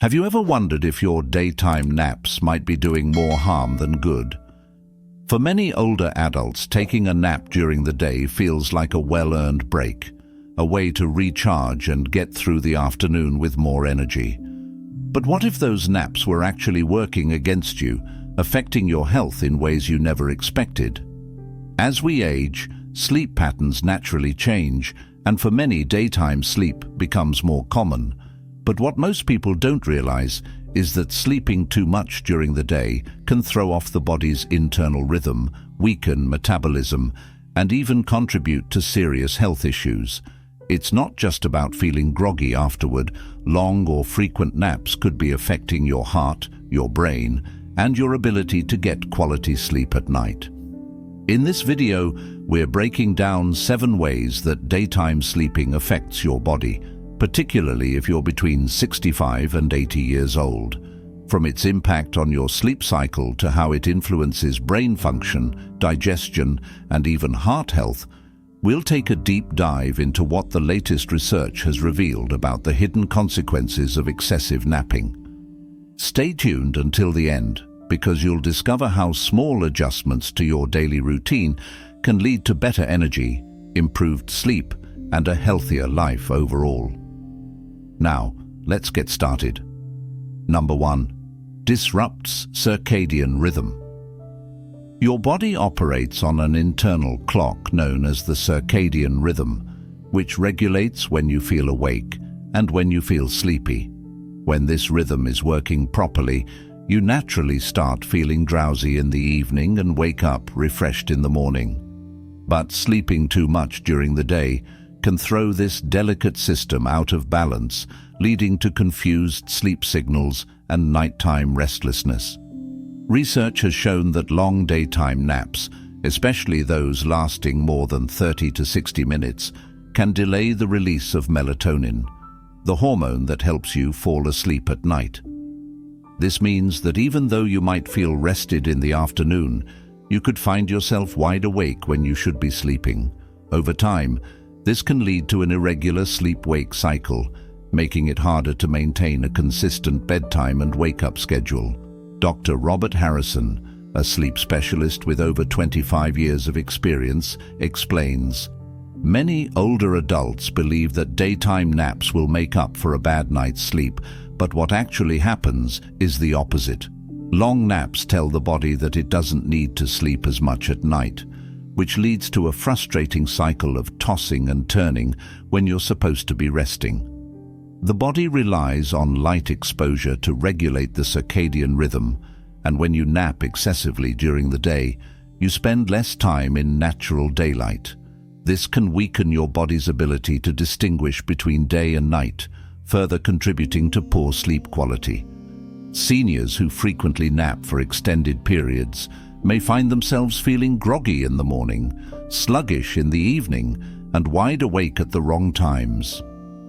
Have you ever wondered if your daytime naps might be doing more harm than good? For many older adults, taking a nap during the day feels like a well-earned break, a way to recharge and get through the afternoon with more energy. But what if those naps were actually working against you, affecting your health in ways you never expected? As we age, sleep patterns naturally change, and for many, daytime sleep becomes more common. But what most people don't realize is that sleeping too much during the day can throw off the body's internal rhythm, weaken metabolism, and even contribute to serious health issues. It's not just about feeling groggy afterward. Long or frequent naps could be affecting your heart, your brain, and your ability to get quality sleep at night. In this video, we're breaking down 7 ways that daytime sleeping affects your body, particularly if you're between 65 and 80 years old. From its impact on your sleep cycle to how it influences brain function, digestion, and even heart health, we'll take a deep dive into what the latest research has revealed about the hidden consequences of excessive napping. Stay tuned until the end, because you'll discover how small adjustments to your daily routine can lead to better energy, improved sleep, and a healthier life overall. Now, let's get started. Number 1. Disrupts circadian rhythm. Your body operates on an internal clock known as the circadian rhythm, which regulates when you feel awake and when you feel sleepy. When this rhythm is working properly, you naturally start feeling drowsy in the evening and wake up refreshed in the morning. But sleeping too much during the day can throw this delicate system out of balance, leading to confused sleep signals and nighttime restlessness. Research has shown that long daytime naps, especially those lasting more than 30 to 60 minutes, can delay the release of melatonin, the hormone that helps you fall asleep at night. This means that even though you might feel rested in the afternoon, you could find yourself wide awake when you should be sleeping. Over time, this can lead to an irregular sleep-wake cycle, making it harder to maintain a consistent bedtime and wake-up schedule. Dr. Robert Harrison, a sleep specialist with over 25 years of experience, explains, "Many older adults believe that daytime naps will make up for a bad night's sleep, but what actually happens is the opposite. Long naps tell the body that it doesn't need to sleep as much at night, which leads to a frustrating cycle of tossing and turning when you're supposed to be resting. The body relies on light exposure to regulate the circadian rhythm, and when you nap excessively during the day, you spend less time in natural daylight. This can weaken your body's ability to distinguish between day and night, further contributing to poor sleep quality. Seniors who frequently nap for extended periods may find themselves feeling groggy in the morning, sluggish in the evening, and wide awake at the wrong times.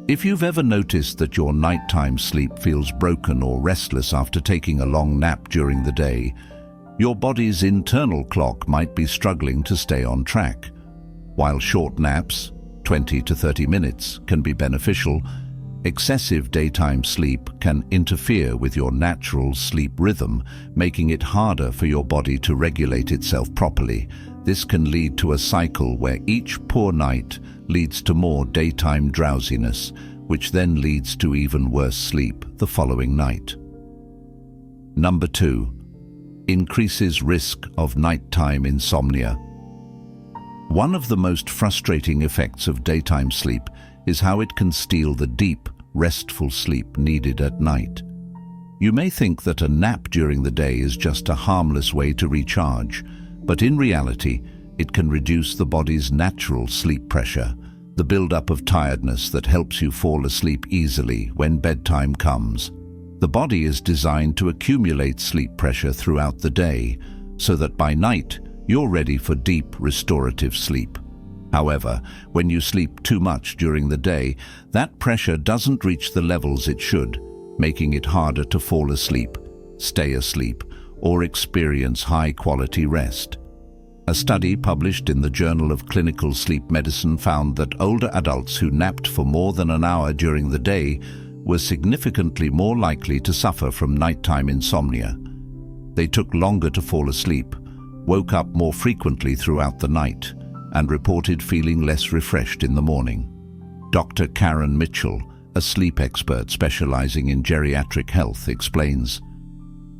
If you've ever noticed that your nighttime sleep feels broken or restless after taking a long nap during the day, your body's internal clock might be struggling to stay on track. While short naps, 20 to 30 minutes, can be beneficial, excessive daytime sleep can interfere with your natural sleep rhythm, making it harder for your body to regulate itself properly. This can lead to a cycle where each poor night leads to more daytime drowsiness, which then leads to even worse sleep the following night. Number 2. Increases risk of nighttime insomnia. One of the most frustrating effects of daytime sleep is how it can steal the deep, restful sleep needed at night. You may think that a nap during the day is just a harmless way to recharge, but in reality, it can reduce the body's natural sleep pressure, the buildup of tiredness that helps you fall asleep easily when bedtime comes. The body is designed to accumulate sleep pressure throughout the day, so that by night, you're ready for deep, restorative sleep. However, when you sleep too much during the day, that pressure doesn't reach the levels it should, making it harder to fall asleep, stay asleep, or experience high-quality rest. A study published in the Journal of Clinical Sleep Medicine found that older adults who napped for more than an hour during the day were significantly more likely to suffer from nighttime insomnia. They took longer to fall asleep, woke up more frequently throughout the night, and reported feeling less refreshed in the morning. Dr. Karen Mitchell, a sleep expert specializing in geriatric health, explains,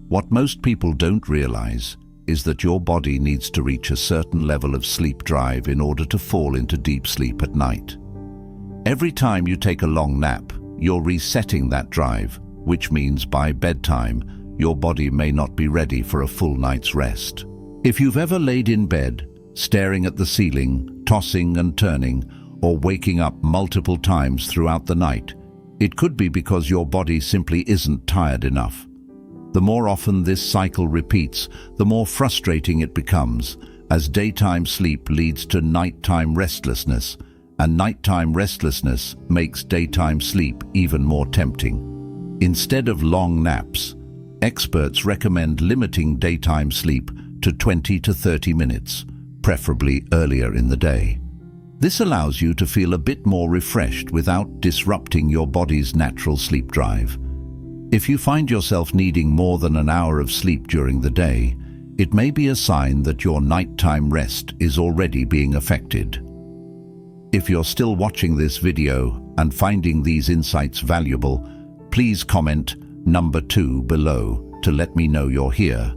"What most people don't realize is that your body needs to reach a certain level of sleep drive in order to fall into deep sleep at night. Every time you take a long nap, you're resetting that drive, which means by bedtime, your body may not be ready for a full night's rest." If you've ever laid in bed, staring at the ceiling, tossing and turning, or waking up multiple times throughout the night, it could be because your body simply isn't tired enough. The more often this cycle repeats, the more frustrating it becomes, as daytime sleep leads to nighttime restlessness, and nighttime restlessness makes daytime sleep even more tempting. Instead of long naps, experts recommend limiting daytime sleep to 20 to 30 minutes, preferably earlier in the day. This allows you to feel a bit more refreshed without disrupting your body's natural sleep drive. If you find yourself needing more than an hour of sleep during the day, it may be a sign that your nighttime rest is already being affected. If you're still watching this video and finding these insights valuable, please comment number 2 below to let me know you're here.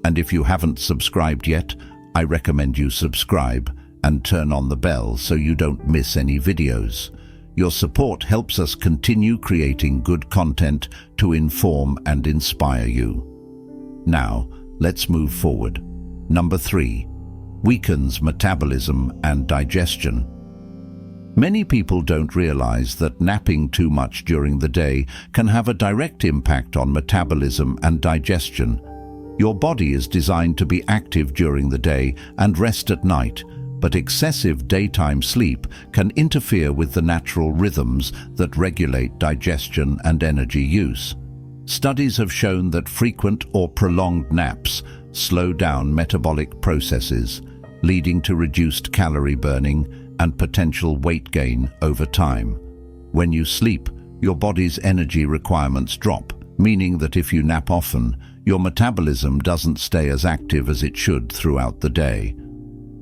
And if you haven't subscribed yet, I recommend you subscribe and turn on the bell so you don't miss any videos. Your support helps us continue creating good content to inform and inspire you. Now, let's move forward. Number 3, weakens metabolism and digestion. Many people don't realize that napping too much during the day can have a direct impact on metabolism and digestion. Your body is designed to be active during the day and rest at night, but excessive daytime sleep can interfere with the natural rhythms that regulate digestion and energy use. Studies have shown that frequent or prolonged naps slow down metabolic processes, leading to reduced calorie burning and potential weight gain over time. When you sleep, your body's energy requirements drop, meaning that if you nap often, your metabolism doesn't stay as active as it should throughout the day.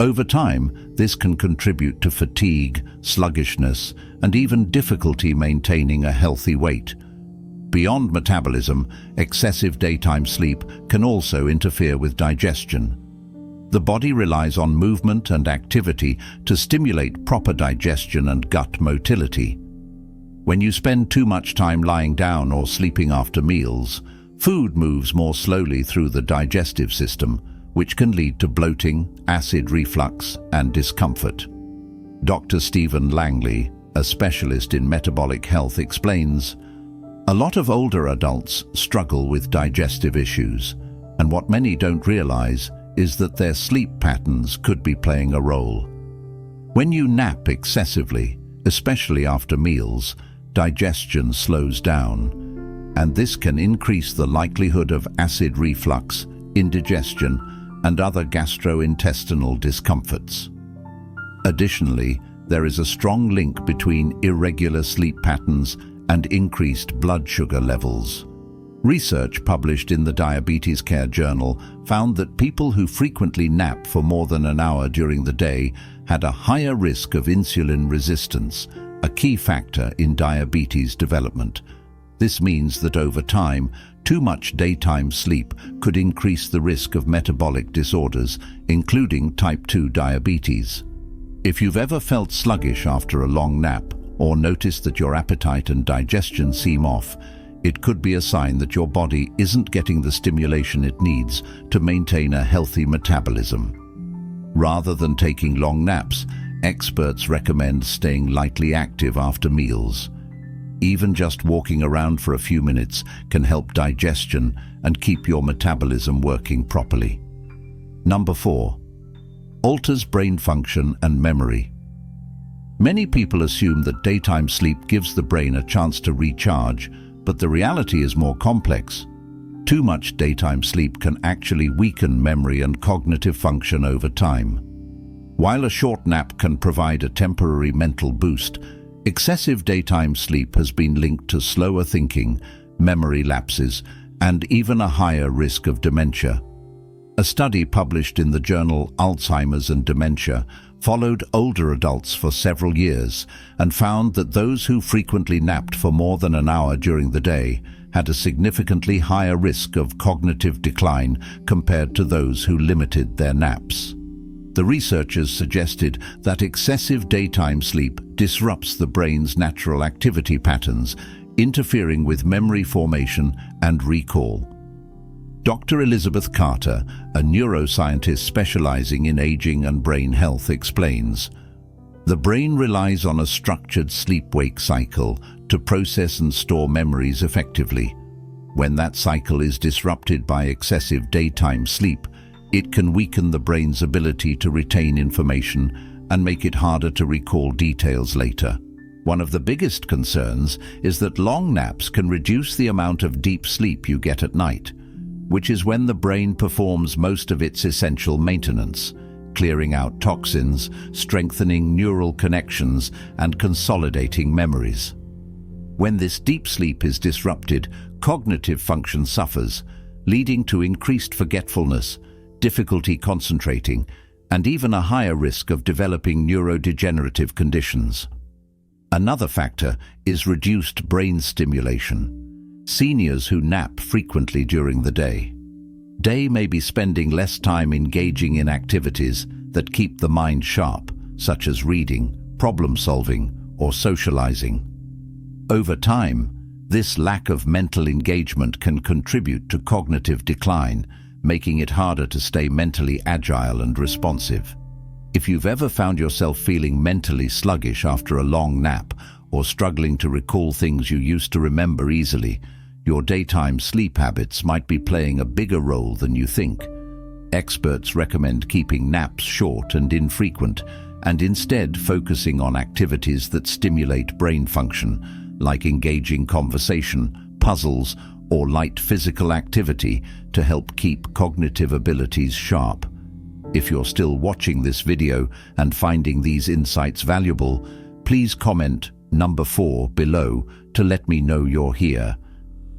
Over time, this can contribute to fatigue, sluggishness, and even difficulty maintaining a healthy weight. Beyond metabolism, excessive daytime sleep can also interfere with digestion. The body relies on movement and activity to stimulate proper digestion and gut motility. When you spend too much time lying down or sleeping after meals, food moves more slowly through the digestive system, which can lead to bloating, acid reflux, and discomfort. Dr. Stephen Langley, a specialist in metabolic health, explains, "A lot of older adults struggle with digestive issues, and what many don't realize is that their sleep patterns could be playing a role. When you nap excessively, especially after meals, digestion slows down, and this can increase the likelihood of acid reflux, indigestion, and other gastrointestinal discomforts. Additionally, there is a strong link between irregular sleep patterns and increased blood sugar levels. Research published in the Diabetes Care Journal found that people who frequently nap for more than an hour during the day had a higher risk of insulin resistance, a key factor in diabetes development. This means that over time, too much daytime sleep could increase the risk of metabolic disorders, including type 2 diabetes. If you've ever felt sluggish after a long nap or noticed that your appetite and digestion seem off, it could be a sign that your body isn't getting the stimulation it needs to maintain a healthy metabolism. Rather than taking long naps, experts recommend staying lightly active after meals. Even just walking around for a few minutes can help digestion and keep your metabolism working properly. Number 4, alters brain function and memory. Many people assume that daytime sleep gives the brain a chance to recharge, but the reality is more complex. Too much daytime sleep can actually weaken memory and cognitive function over time. While a short nap can provide a temporary mental boost, Excessive daytime sleep has been linked to slower thinking, memory lapses, and even a higher risk of dementia. A study published in the journal Alzheimer's and Dementia followed older adults for several years and found that those who frequently napped for more than an hour during the day had a significantly higher risk of cognitive decline compared to those who limited their naps. The researchers suggested that excessive daytime sleep disrupts the brain's natural activity patterns, interfering with memory formation and recall. Dr. Elizabeth Carter, a neuroscientist specializing in aging and brain health, explains, "The brain relies on a structured sleep-wake cycle to process and store memories effectively. When that cycle is disrupted by excessive daytime sleep, it can weaken the brain's ability to retain information and make it harder to recall details later." One of the biggest concerns is that long naps can reduce the amount of deep sleep you get at night, which is when the brain performs most of its essential maintenance, clearing out toxins, strengthening neural connections, and consolidating memories. When this deep sleep is disrupted, cognitive function suffers, leading to increased forgetfulness, difficulty concentrating, and even a higher risk of developing neurodegenerative conditions. Another factor is reduced brain stimulation. Seniors who nap frequently during the day may be spending less time engaging in activities that keep the mind sharp, such as reading, problem-solving, or socializing. Over time, this lack of mental engagement can contribute to cognitive decline, making it harder to stay mentally agile and responsive. If you've ever found yourself feeling mentally sluggish after a long nap or struggling to recall things you used to remember easily, your daytime sleep habits might be playing a bigger role than you think. Experts recommend keeping naps short and infrequent, and instead focusing on activities that stimulate brain function, like engaging conversation, puzzles, or light physical activity to help keep cognitive abilities sharp. If you're still watching this video and finding these insights valuable, please comment number 4 below to let me know you're here.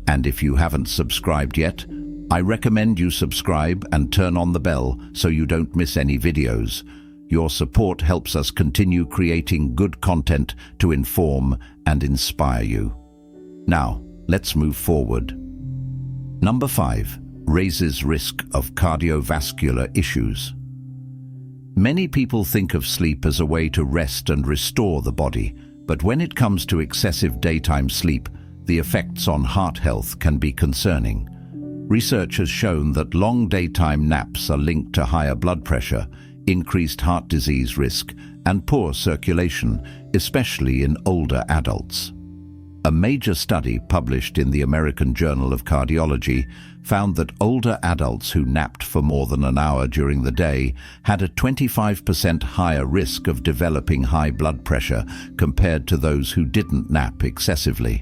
And if you haven't subscribed yet, I recommend you subscribe and turn on the bell so you don't miss any videos. Your support helps us continue creating good content to inform and inspire you. Now, let's move forward. Number 5. Raises risk of cardiovascular issues. Many people think of sleep as a way to rest and restore the body, but when it comes to excessive daytime sleep, the effects on heart health can be concerning. Research has shown that long daytime naps are linked to higher blood pressure, increased heart disease risk, and poor circulation, especially in older adults. A major study published in the American Journal of Cardiology found that older adults who napped for more than an hour during the day had a 25% higher risk of developing high blood pressure compared to those who didn't nap excessively.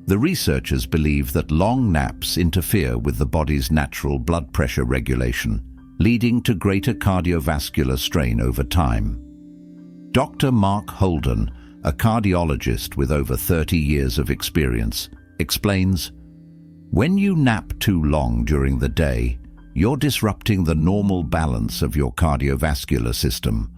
The researchers believe that long naps interfere with the body's natural blood pressure regulation, leading to greater cardiovascular strain over time. Dr. Mark Holden, a cardiologist with over 30 years of experience, explains, "When you nap too long during the day, you're disrupting the normal balance of your cardiovascular system.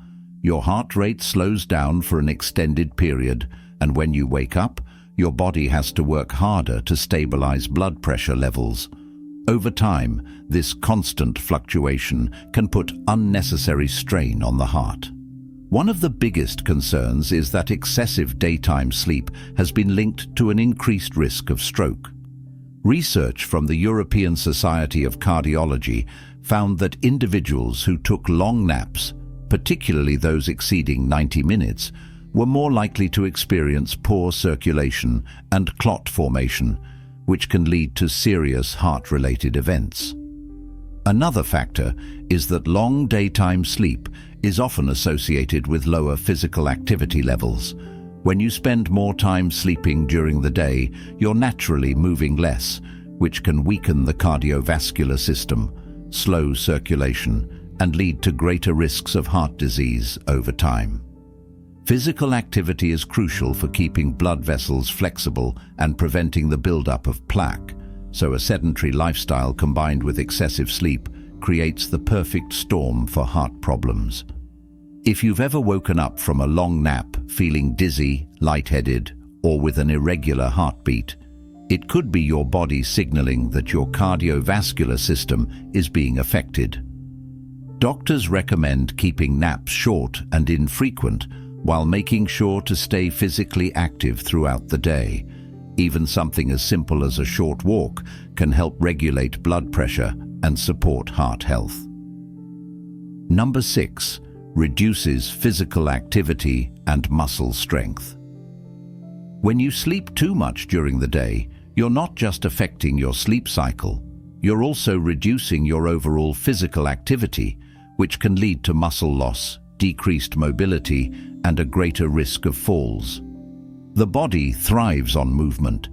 Your heart rate slows down for an extended period, and when you wake up, your body has to work harder to stabilize blood pressure levels. Over time, this constant fluctuation can put unnecessary strain on the heart." One of the biggest concerns is that excessive daytime sleep has been linked to an increased risk of stroke. Research from the European Society of Cardiology found that individuals who took long naps, particularly those exceeding 90 minutes, were more likely to experience poor circulation and clot formation, which can lead to serious heart-related events. Another factor is that long daytime sleep is often associated with lower physical activity levels. When you spend more time sleeping during the day, you're naturally moving less, which can weaken the cardiovascular system, slow circulation, and lead to greater risks of heart disease over time. Physical activity is crucial for keeping blood vessels flexible and preventing the buildup of plaque, so a sedentary lifestyle combined with excessive sleep creates the perfect storm for heart problems. If you've ever woken up from a long nap feeling dizzy, lightheaded, or with an irregular heartbeat, it could be your body signaling that your cardiovascular system is being affected. Doctors recommend keeping naps short and infrequent while making sure to stay physically active throughout the day. Even something as simple as a short walk can help regulate blood pressure and support heart health. Number 6. Reduces physical activity and muscle strength. When you sleep too much during the day, you're not just affecting your sleep cycle, you're also reducing your overall physical activity, which can lead to muscle loss, decreased mobility, and a greater risk of falls. The body thrives on movement,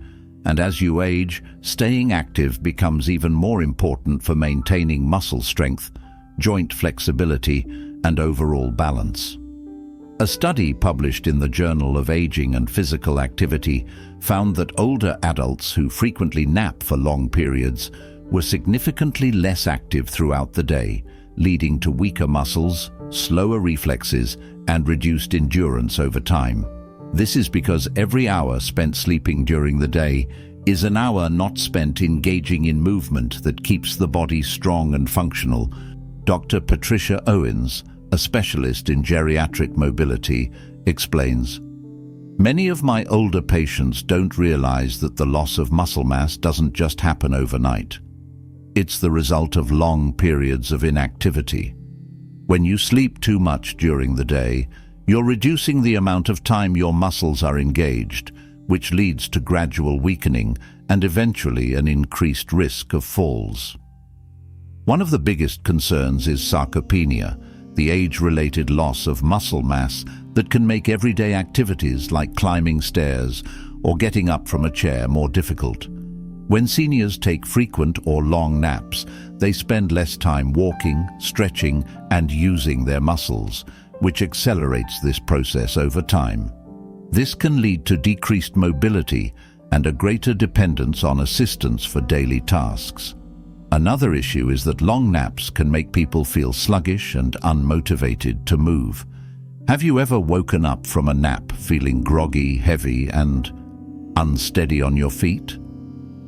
and as you age, staying active becomes even more important for maintaining muscle strength, joint flexibility, and overall balance. A study published in the Journal of Aging and Physical Activity found that older adults who frequently nap for long periods were significantly less active throughout the day, leading to weaker muscles, slower reflexes, and reduced endurance over time. This is because every hour spent sleeping during the day is an hour not spent engaging in movement that keeps the body strong and functional. Dr. Patricia Owens, a specialist in geriatric mobility, explains, "Many of my older patients don't realize that the loss of muscle mass doesn't just happen overnight. It's the result of long periods of inactivity. When you sleep too much during the day, you're reducing the amount of time your muscles are engaged, which leads to gradual weakening and eventually an increased risk of falls." One of the biggest concerns is sarcopenia, the age-related loss of muscle mass that can make everyday activities like climbing stairs or getting up from a chair more difficult. When seniors take frequent or long naps, they spend less time walking, stretching, and using their muscles, which accelerates this process over time. This can lead to decreased mobility and a greater dependence on assistance for daily tasks. Another issue is that long naps can make people feel sluggish and unmotivated to move. Have you ever woken up from a nap feeling groggy, heavy, and unsteady on your feet?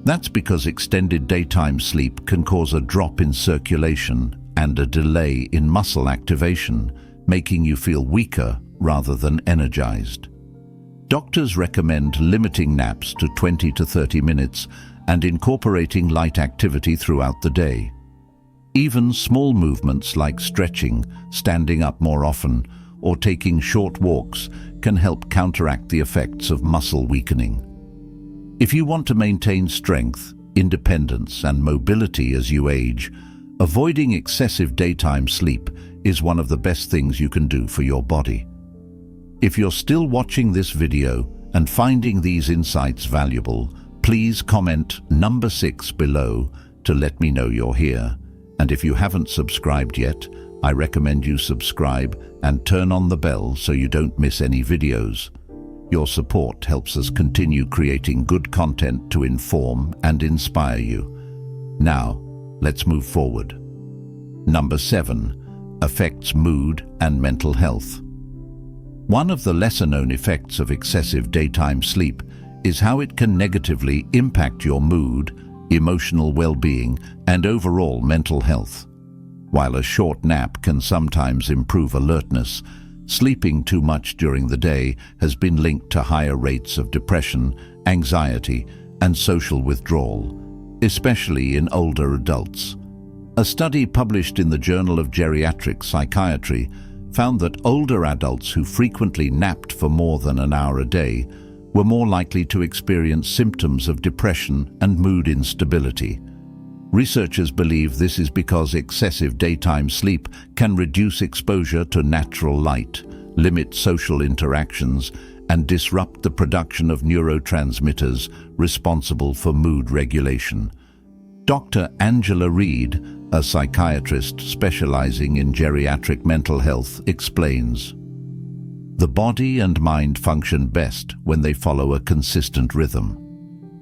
That's because extended daytime sleep can cause a drop in circulation and a delay in muscle activation, making you feel weaker rather than energized. Doctors recommend limiting naps to 20 to 30 minutes and incorporating light activity throughout the day. Even small movements like stretching, standing up more often, or taking short walks can help counteract the effects of muscle weakening. If you want to maintain strength, independence, and mobility as you age, avoiding excessive daytime sleep is one of the best things you can do for your body. If you're still watching this video and finding these insights valuable, please comment number 6 below to let me know you're here. And if you haven't subscribed yet, I recommend you subscribe and turn on the bell so you don't miss any videos. Your support helps us continue creating good content to inform and inspire you. Now, let's move forward. Number 7. Affects mood and mental health. One of the lesser-known effects of excessive daytime sleep is how it can negatively impact your mood, emotional well-being, and overall mental health. While a short nap can sometimes improve alertness, sleeping too much during the day has been linked to higher rates of depression, anxiety, and social withdrawal, especially in older adults. A study published in the Journal of Geriatric Psychiatry found that older adults who frequently napped for more than an hour a day were more likely to experience symptoms of depression and mood instability. Researchers believe this is because excessive daytime sleep can reduce exposure to natural light, limit social interactions, and disrupt the production of neurotransmitters responsible for mood regulation. Dr. Angela Reed, a psychiatrist specializing in geriatric mental health, explains, The body and mind function best when they follow a consistent rhythm.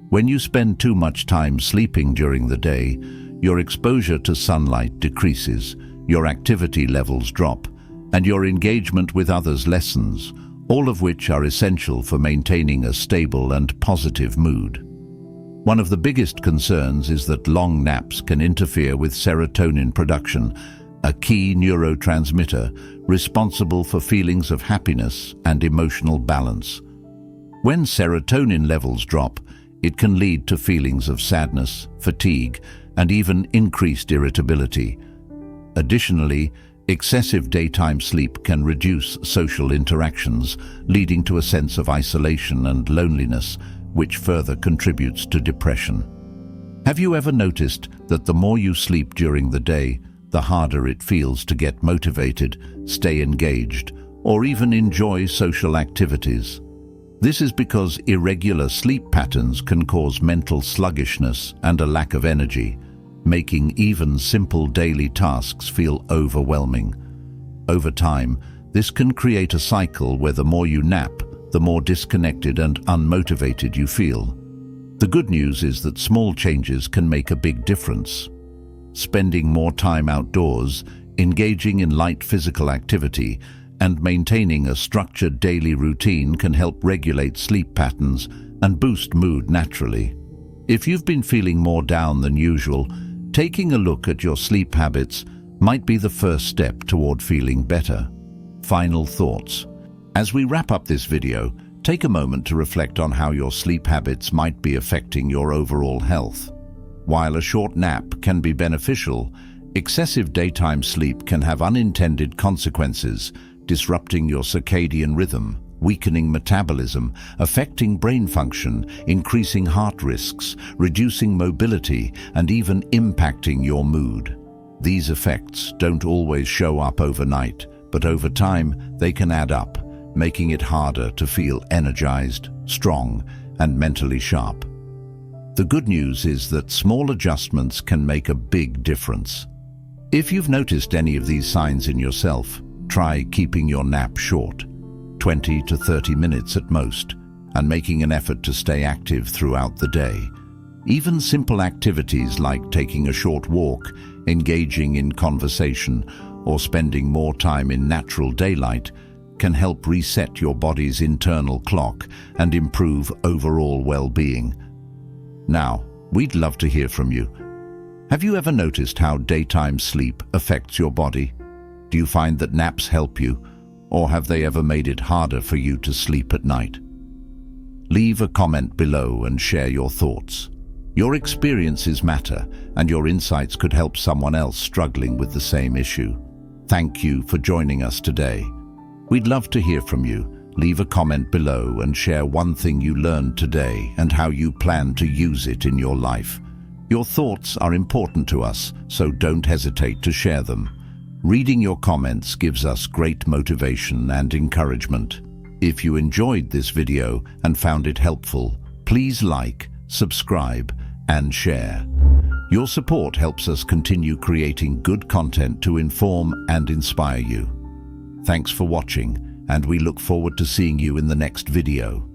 When you spend too much time sleeping during the day, your exposure to sunlight decreases, your activity levels drop, and your engagement with others lessens, all of which are essential for maintaining a stable and positive mood. One of the biggest concerns is that long naps can interfere with serotonin production, a key neurotransmitter responsible for feelings of happiness and emotional balance. When serotonin levels drop, it can lead to feelings of sadness, fatigue, and even increased irritability. Additionally, excessive daytime sleep can reduce social interactions, leading to a sense of isolation and loneliness, which further contributes to depression. Have you ever noticed that the more you sleep during the day, the harder it feels to get motivated, stay engaged, or even enjoy social activities? This is because irregular sleep patterns can cause mental sluggishness and a lack of energy, making even simple daily tasks feel overwhelming. Over time, this can create a cycle where the more you nap, the more disconnected and unmotivated you feel. The good news is that small changes can make a big difference. Spending more time outdoors, engaging in light physical activity, and maintaining a structured daily routine can help regulate sleep patterns and boost mood naturally. If you've been feeling more down than usual, taking a look at your sleep habits might be the first step toward feeling better. Final thoughts. As we wrap up this video, take a moment to reflect on how your sleep habits might be affecting your overall health. While a short nap can be beneficial, excessive daytime sleep can have unintended consequences, disrupting your circadian rhythm, weakening metabolism, affecting brain function, increasing heart risks, reducing mobility, and even impacting your mood. These effects don't always show up overnight, but over time they can add up, making it harder to feel energized, strong, and mentally sharp. The good news is that small adjustments can make a big difference. If you've noticed any of these signs in yourself, try keeping your nap short, 20 to 30 minutes at most, and making an effort to stay active throughout the day. Even simple activities like taking a short walk, engaging in conversation, or spending more time in natural daylight can help reset your body's internal clock and improve overall well-being. Now, we'd love to hear from you. Have you ever noticed how daytime sleep affects your body? Do you find that naps help you, or have they ever made it harder for you to sleep at night? Leave a comment below and share your thoughts. Your experiences matter, and your insights could help someone else struggling with the same issue. Thank you for joining us today. We'd love to hear from you. Leave a comment below and share one thing you learned today and how you plan to use it in your life. Your thoughts are important to us, so don't hesitate to share them. Reading your comments gives us great motivation and encouragement. If you enjoyed this video and found it helpful, please like, subscribe, and share. Your support helps us continue creating good content to inform and inspire you. Thanks for watching, and we look forward to seeing you in the next video.